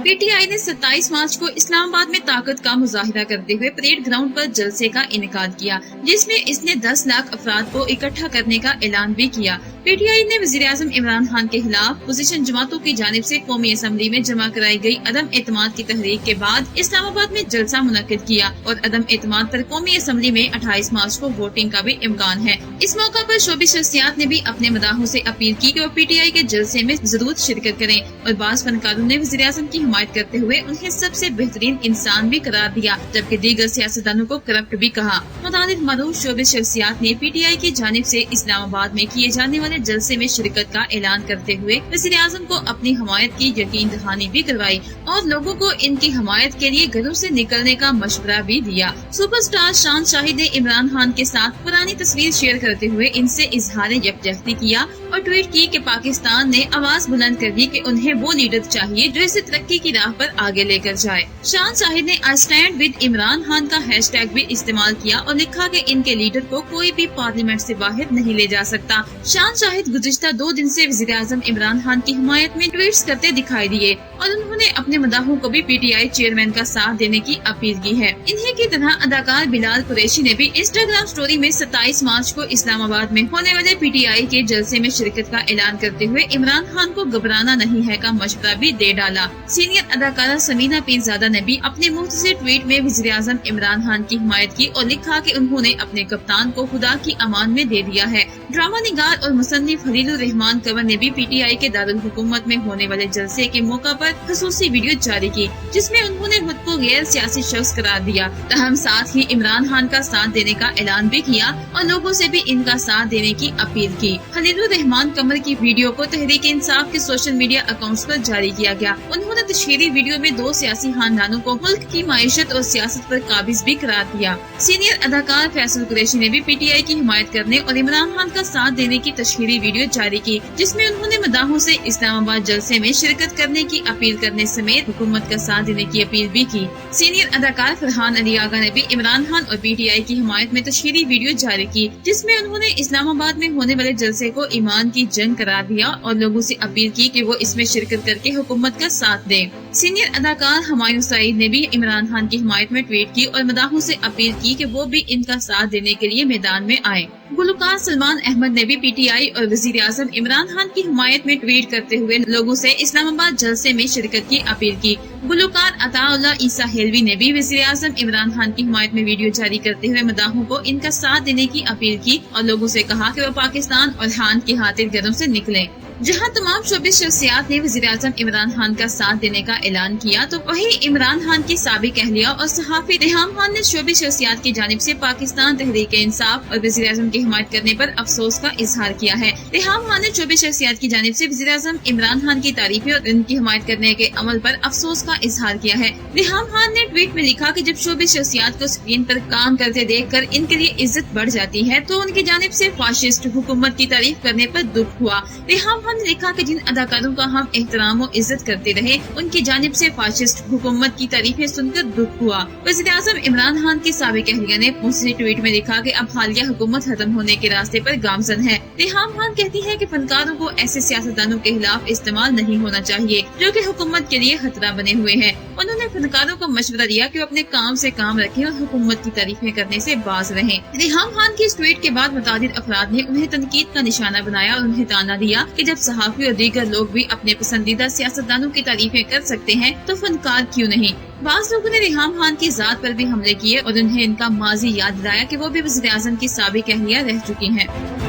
PTI ने 27 मार्च को इस्लामाबाद में ताकत का मुजाहिरा करते हुए परेड ग्राउंड पर जलसे का इनेकाद किया, जिसमें इसने 10 लाख अफराद को इकट्ठा करने का ऐलान भी किया। PTI ने वज़ीर-ए-आज़म इमरान खान के खिलाफ पोजीशन जमातों की जानिब से कौमी असम्बली में जमा कराई गई अदम एतमाद की तहरीक के बाद इस्लामाबाद में जलसा मुनक्किद किया और अदम एतमाद पर कौमी असम्बली में 28 मार्च को वोटिंग का भी इम्कान है। इस मौका पर शोबी शख्सियात ने भी अपने मदाहों से अपील की कि वो PTI के जलसे में जरूर शिरकत करें और बाज़ फनकारों ने वज़ीर-ए-आज़म की हिमायत करते हुए उन्हें सबसे बेहतरीन इंसान भी करार दिया, जबकि दीगर सियासतदानों को करप्ट भी कहा। मुतालिक मरूफ शोबे शख्सियात ने PTI की जानिब से इस्लामाबाद में किए जाने वाले जलसे में शिरकत का ऐलान करते हुए वज़ीर-ए-आज़म को अपनी हिमायत की यकीन दहानी भी करवाई और लोगों को इनकी हिमायत के लिए घरों से निकलने का मशवरा भी दिया। सुपरस्टार शान शाहिद ने इमरान खान के साथ पुरानी तस्वीर शेयर करते हुए इनसे इजहार यकजहती किया और ट्वीट की कि पाकिस्तान ने आवाज बुलंद कर दी कि उन्हें वो लीडर चाहिए जो इसे तरक्की की राह पर आगे लेकर जाए। शान शाहिद ने I stand with Imran Khan का हैशटैग भी इस्तेमाल किया और लिखा कि इनके लीडर को कोई भी पार्लियामेंट से बाहर नहीं ले जा सकता। शान शाहिद गुज़िश्ता 2 दिन से वज़ीर-ए-आज़म इमरान खान की हिमायत में ट्वीट्स करते दिखाई दिए और उन्होंने अपने मदाहों को भी PTI चेयरमैन का साथ देने की अपील की है। इन्हीं की तरह अदाकार बिलाल कुरैशी ने भी इंस्टाग्राम स्टोरी में 27 मार्च को इस्लामाबाद में होने वाले PTI के जलसे में शिरकत का ऐलान करते हुए इमरान खान को घबराना नहीं है का मशवरा भी दे डाला। सीनियर अदाकारा समीना पीरजादा ने भी अपने मुंह से ट्वीट में वज़ीर-ए-आज़म इमरान खान की हिमायत की और लिखा कि उन्होंने अपने कप्तान को खुदा की अमान में दे दिया है। ड्रामा निगार और मुसन्निफ खलीलुर रहमान कंवर ने भी PTI के दारुल हुकूमत में होने वाले जलसे के मौका पर खसूसी वीडियो जारी की, जिसमें उन्होंने खुद को गैर सियासी शख्स करार दिया। तहम साथ ही इमरान खान का साथ देने का ऐलान भी किया और लोगों से भी इनका साथ देने की अपील की। खलीलुर रहमान कंवर की वीडियो को तहरीक इंसाफ के सोशल मीडिया अकाउंट्स पर जारी किया गया। उन्होंने तशहीरी वीडियो में 2 सियासी खानदानों को मुल्क की माईशत और सियासत पर काबिज भी करार दिया। सीनियर अदाकार फैसल कुरैशी ने भी PTI की हिमायत करने और इमरान खान का साथ देने की तशहीरी वीडियो जारी की, जिसमें उन्होंने मदाहों से इस्लामाबाद जलसे में शिरकत करने की अपील करने समेत हुकूमत का साथ देने की अपील भी की। सीनियर अदाकार फरहान अली आगा ने भी इमरान खान और PTI की हिमायत में तशहीरी वीडियो जारी की, जिसमें उन्होंने इस्लामाबाद में होने वाले जलसे को ईमान की जंग करार दिया और लोगों से अपील की कि वो इसमें शिरकत करके हुकूमत का साथ दें। सीनियर अदाकार हुमायूं सईद ने भी इमरान खान की हिमायत में ट्वीट की और मदाहों से अपील की कि वो भी इनका साथ देने के लिए मैदान में आए। गुलकार सलमान अहमद ने भी PTI और वज़ीर-ए-आज़म इमरान खान की हिमायत में ट्वीट करते हुए लोगों से इस्लामाबाद जलसे में शिरकत की अपील की। गुलकार अताउल्लाह ईसा हेलवी ने भी वज़ीर-ए-आज़म इमरान खान की हिमायत में वीडियो जारी करते हुए मदाहों को इनका साथ देने की अपील की और लोगों से कहा कि वो पाकिस्तान और खान की खातिर घरों से निकलें। जहां तमाम शोबे शख्सियात ने वज़ीर-ए-आज़म इमरान खान का साथ देने का ऐलान किया, तो वहीं इमरान खान की साबिक अहलिया और सहाफ़ी रेहाम खान ने शोबे शख्सियात की जानिब से पाकिस्तान तहरीक इंसाफ और वज़ीर-ए-आज़म की हिमायत करने पर अफसोस का इजहार किया है। रेहाम खान ने शोबे शख्सियात की जानिब से वज़ीर-ए-आज़म इमरान खान की तारीफें और उनकी हिमायत करने के अमल पर अफसोस का इजहार किया है। रेहाम खान ने ट्वीट में लिखा कि जब शोबे शख्सियात को स्क्रीन पर काम करते देख कर इनके लिए इज्जत बढ़ जाती है, तो उनकी जानिब से फाशिस्ट हुकूमत की तारीफ करने पर दुख हुआ। रेहाम खान ने लिखा कि जिन अदाकारों का हम एहतराम और इज्जत करते रहे, उनकी जानिब से फाशिस्ट हुकूमत की तारीफें सुनकर दुख हुआ। वज़ीर-ए-आज़म इमरान खान की साबिक अहलिया ने मुझसे ट्वीट में लिखा कि अब हालिया हुकूमत खत्म होने के रास्ते पर गामजन है। रेहाम खान कहती है कि फनकारों को ऐसे सियासतदानों के खिलाफ इस्तेमाल नहीं होना चाहिए जो कि हुकूमत के लिए खतरा बने हुए हैं। उन्होंने फनकारों को मशवरा दिया कि वो अपने काम से काम रखें और हुकूमत की तारीफें करने से बाज रहें। रेहाम खान की इस ट्वीट के बाद मुतादिद अफराद ने उन्हें तनकीद का निशाना बनाया और उन्हें ताना दिया कि जब सहाफ़ी और दीगर लोग भी अपने पसंदीदा सियासतदानों की तारीफें कर सकते हैं, तो फनकार क्यों नहीं। बाज़ लोगों ने रेहाम खान की जात पर भी हमले किए और उन्हें इनका माजी याद दिलाया कि वो भी वज़ीर-ए-आज़म की साबिक अहलिया रह चुकी हैं।